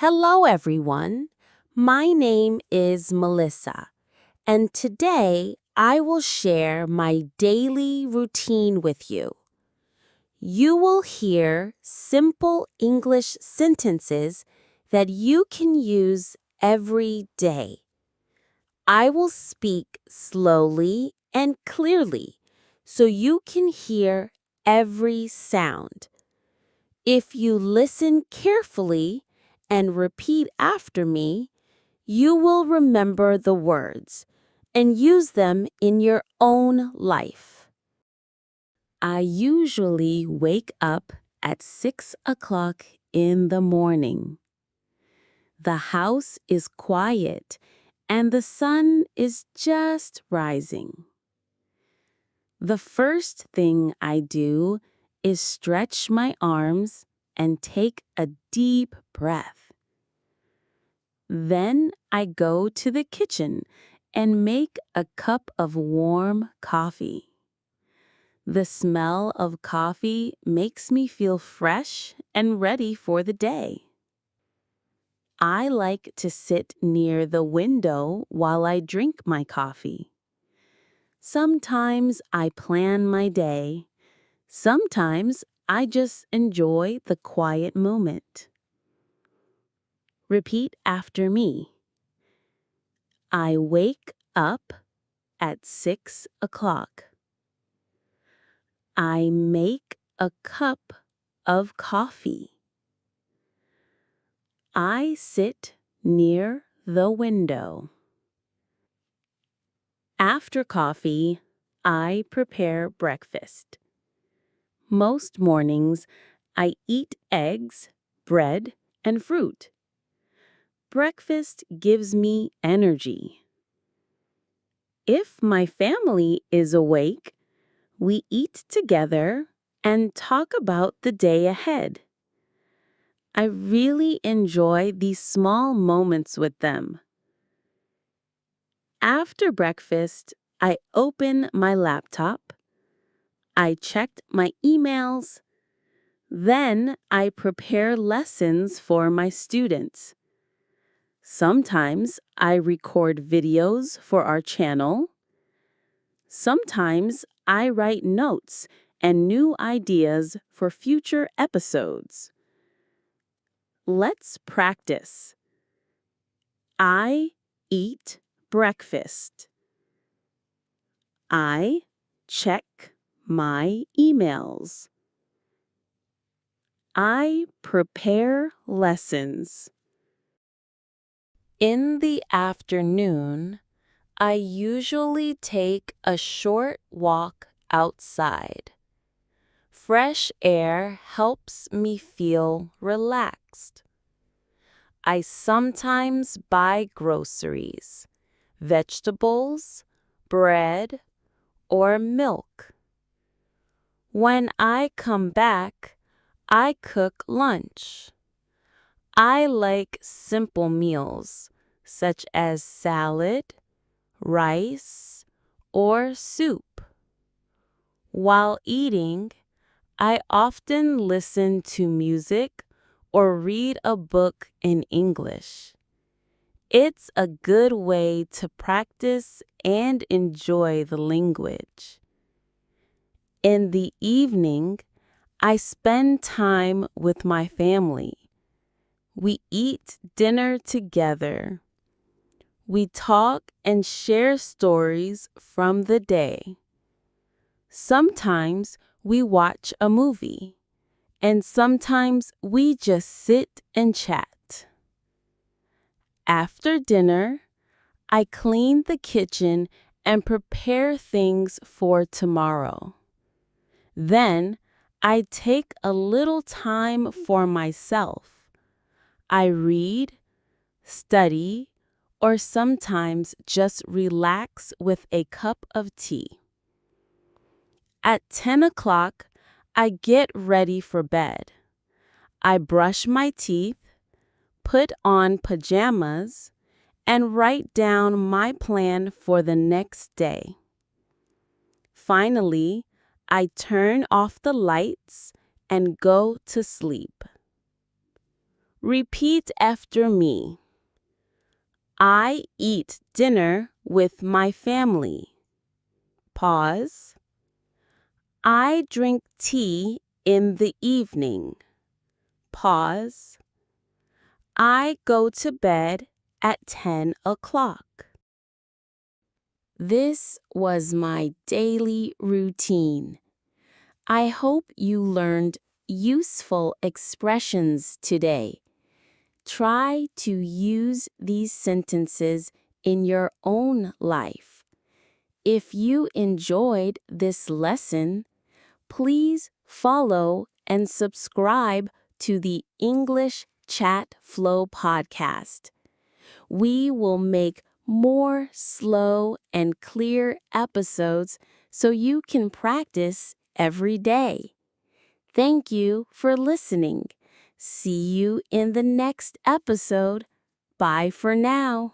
Hello, everyone. My name is Melissa, and today I will share my daily routine with you. You will hear simple English sentences that you can use every day. I will speak slowly and clearly so you can hear every sound. If you listen carefully and repeat after me, you will remember the words and use them in your own life. I usually wake up at 6 o'clock in the morning. The house is quiet and the sun is just rising. The first thing I do is stretch my arms and take a deep breath. Then I go to the kitchen and make a cup of warm coffee. The smell of coffee makes me feel fresh and ready for the day. I like to sit near the window while I drink my coffee. Sometimes I plan my day. Sometimes I just enjoy the quiet moment. Repeat after me. I wake up at 6 o'clock. I make a cup of coffee. I sit near the window. After coffee, I prepare breakfast. Most mornings, I eat eggs, bread, and fruit. Breakfast gives me energy. If my family is awake, we eat together and talk about the day ahead. I really enjoy these small moments with them. After breakfast, I open my laptop. I checked my emails. Then I prepare lessons for my students. Sometimes I record videos for our channel. Sometimes I write notes and new ideas for future episodes. Let's practice. I eat breakfast. I check my emails. I prepare lessons. In the afternoon, I usually take a short walk outside. Fresh air helps me feel relaxed. I sometimes buy groceries, vegetables, bread, or milk. When I come back, I cook lunch. I like simple meals such as salad, rice, or soup. While eating, I often listen to music or read a book in English. It's a good way to practice and enjoy the language. In the evening, I spend time with my family. We eat dinner together. We talk and share stories from the day. Sometimes we watch a movie, and sometimes we just sit and chat. After dinner, I clean the kitchen and prepare things for tomorrow. Then I take a little time for myself. I read, study, or sometimes just relax with a cup of tea. At 10 o'clock, I get ready for bed. I brush my teeth, put on pajamas, and write down my plan for the next day. Finally, I turn off the lights and go to sleep. Repeat after me. I eat dinner with my family. Pause. I drink tea in the evening. Pause. I go to bed at 10 o'clock. This was my daily routine. I hope you learned useful expressions today. Try to use these sentences in your own life. If you enjoyed this lesson, please follow and subscribe to the English Chat Flow podcast. We will make more slow and clear episodes so you can practice every day. Thank you for listening. See you in the next episode. Bye for now.